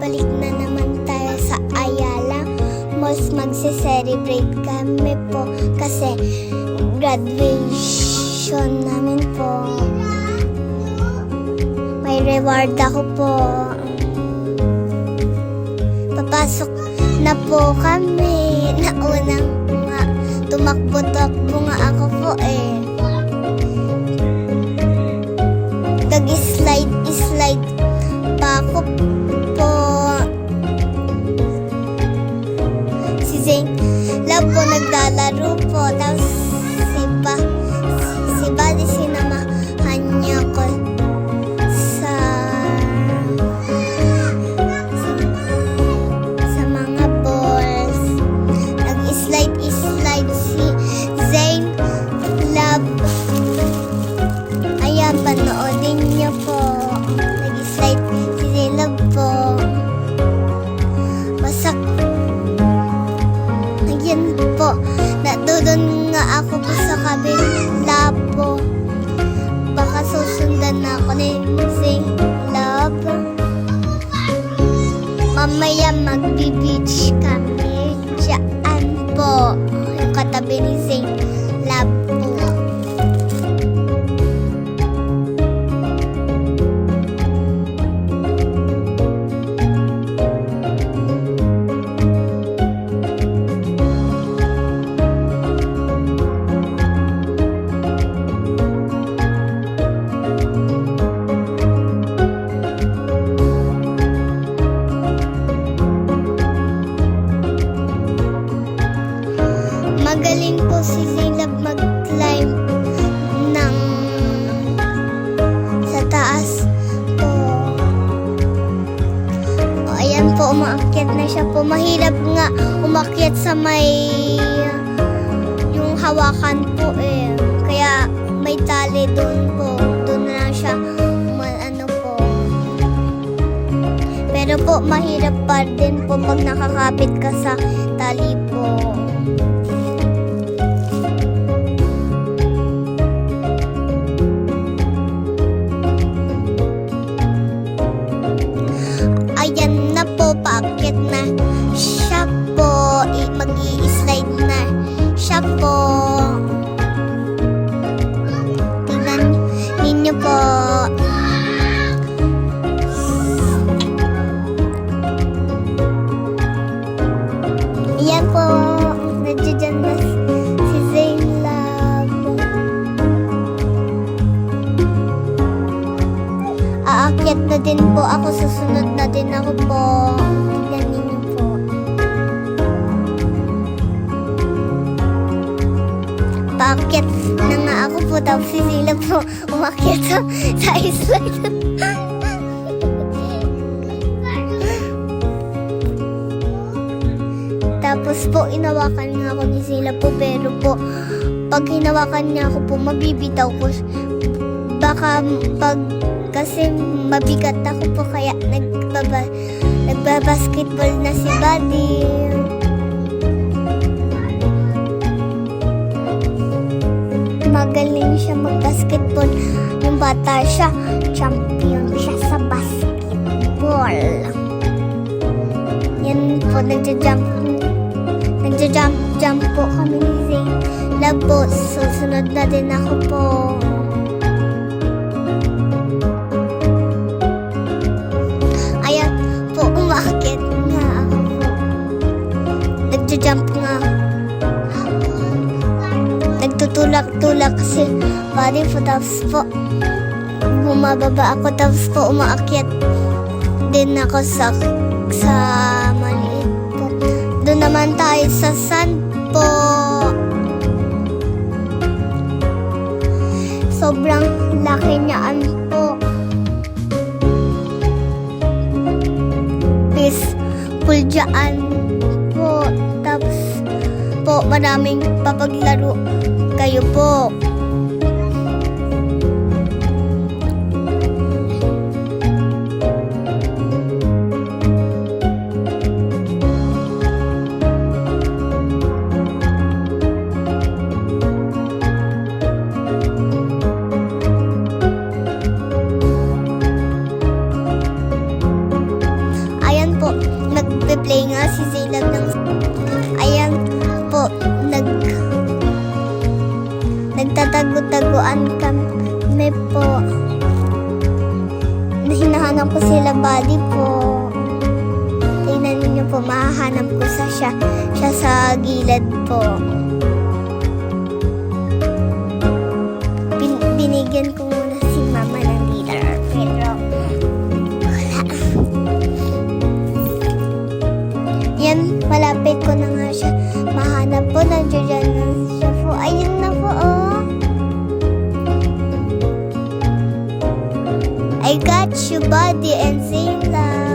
balik na naman tayo sa Ayala. Mas magse-celebrate kami po kasi graduation namin po. May reward ako po. Papasok na po kami. Naunang tumakbo-takbo nga ako po eh. Nag-slide pa ako po. Si Zane Love po naglalaro po. Tapos si Buddy sinamahan niya ko sa mga balls. Nag-slide si Zane Love. Ayan, panoodin niyo po. Nag-slide si Zane Love po. Wasak. Ayan po. Natulon nga ako po sa kabila po. Baka susundan na ako ni Zane Love. Mamaya magbi-beach kami. Diyan po. Yung katabi ni Zane Love po. Magaling po si Zane Love mag-climb ng sa taas po. O, ayan po, umaakyat na siya po. Mahirap nga umakyat sa may yung hawakan po eh. Kaya may tali doon po. Doon na siya ano po. Pero po, mahirap pa din po pag nakakapit ka sa tali po. Ayan na po, paakyat na siya po. Mag-i-slide na siya po. Tingnan ninyo po. Ayan po, nandiyan na si Zane Love. Aakyat na din po ako, susunod na din ako po. Tignan ninyo po. Paakyat na nga ako po, tapos si Zane po umakyat sa slide. Tapos po, inawakan nga ako ni Zane po, pero po, pag hinawakan niya ako po, mabibitaw ko. Baka kasi mabigat ako po, kaya nagbabasketball na si Buddy. Magaling siya magbasketball. Yung bata siya, champion siya sa basketball. Yan po, nagja-jump po kami ni Zane Love po. Susunod na din ako po. Ayan po, umaakit nga ako po. Nagja-jump nga. Nagtutulak-tulak kasi Buddy po. Tapos po, bumababa ako. Tapos po, umaakyat din ako sa maliit po. Doon naman tayo sa sand po. Sobrang laki niyaan po. Peaceful dyan po. Tapos po, maraming papaglaro kayo po. Ayan po, si Zainab ng... Ayan po, nagtatago-taguan kami po. Hinahanap ko sila, buddy po. Tingnan niyo po, mahahanap ko siya sa gilid po. Binigyan ko muna si mama ng leader, pero wala. Yan, malapit ko na nga siya mahanap po. Nandiyan na siya po. Ayun na po, oh. I got you, buddy, and same love.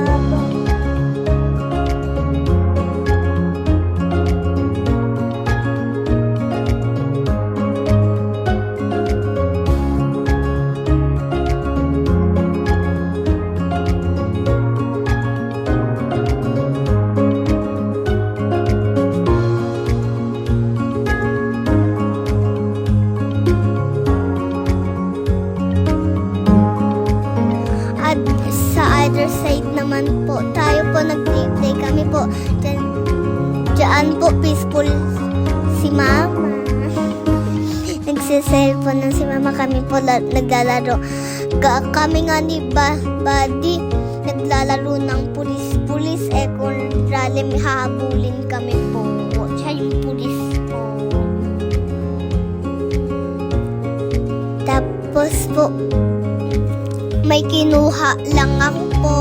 Sa other side naman po, tayo po nag-play kami po. Diyan po peaceful si mama. Nagsiselfon na si mama, kami po naglalaro. Kami nga ni buddy naglalaro ng pulis-pulis. Kung rally, hahabulin kami po. Siya yung pulis po. Tapos po, may kinuha lang ako po.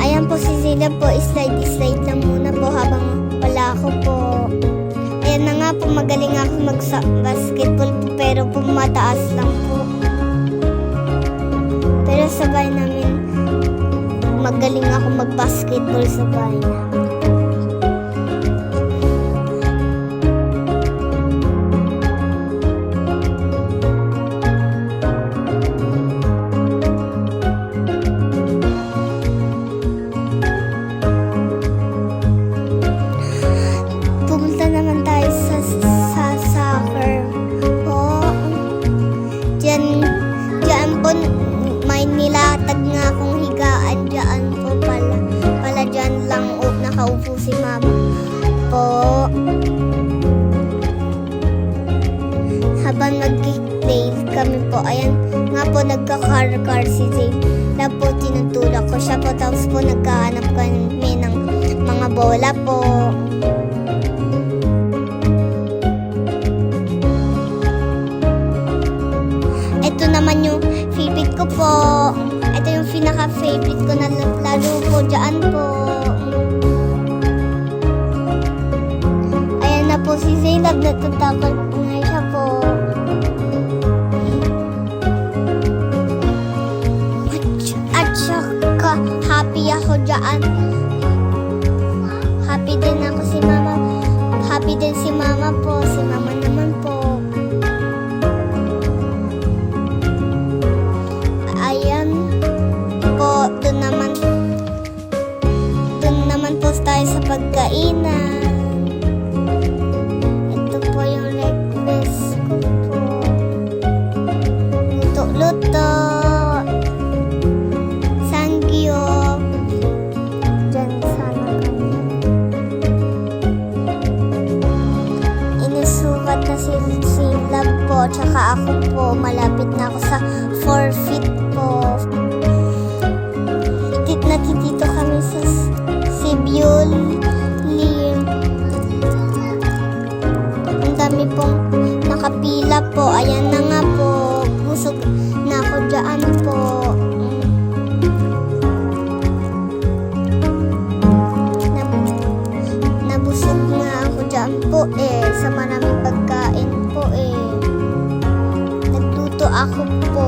Ayan po si Zina po, slide lang muna po habang wala ako po. Ayan na nga po, magaling ako mag-basketball po, pero po mataas lang po. Pero sabay namin, magaling ako mag-basketball sabay namin. Diyan po, may nilatag nga akong higaan diyan po pala diyan lang nakaupo si mama po. Habang nag-play kami po, ayan nga po, nagka-car si Zane. Na po, tinutulak ko siya po, tapos po nagkahanap kami ng mga bola po. Ito naman yung favorite ko po. Ito yung pinaka-favorite ko na laro po dyan po. Ayan na po si Zainab, natatakot na siya po. At saka happy ako dyan. Happy din ako si mama. Happy din si mama po. Si mama naman po. Doon naman po tayo sa pagkainan. Ito po yung request ko po. Luto-luto. Sanggyo. Diyan sana kami. Inusukat na si Love po. Tsaka ako po. Malapit na ako sa 4 feet po. Natitito kami sa Sibyul Lim. Ang dami pong nakapila po. Ayan na nga po. Busog na ako dyan po. Nabusog na ako dyan po sa maraming pagkain po Nagluto ako po.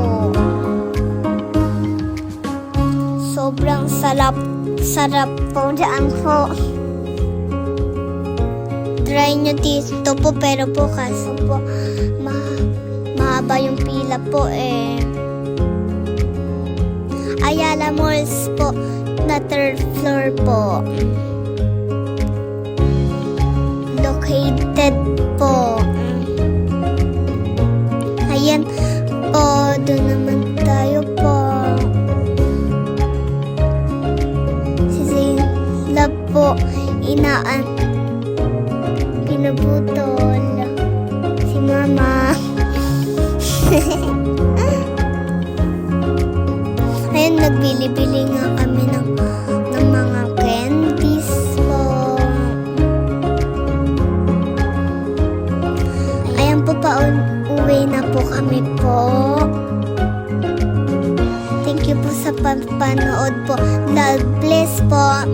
Sobrang sarap po dyan po. Try nyo dito po, pero po kaso po mahaba yung pila po Ayala Malls po na 3rd floor po. Located po. Ayan pinuputol. Si Mama. Ayun, nagbili-bili nga kami ng mga candies po. Ayan po, uwi na po kami po. Thank you po sa panood po. God bless po.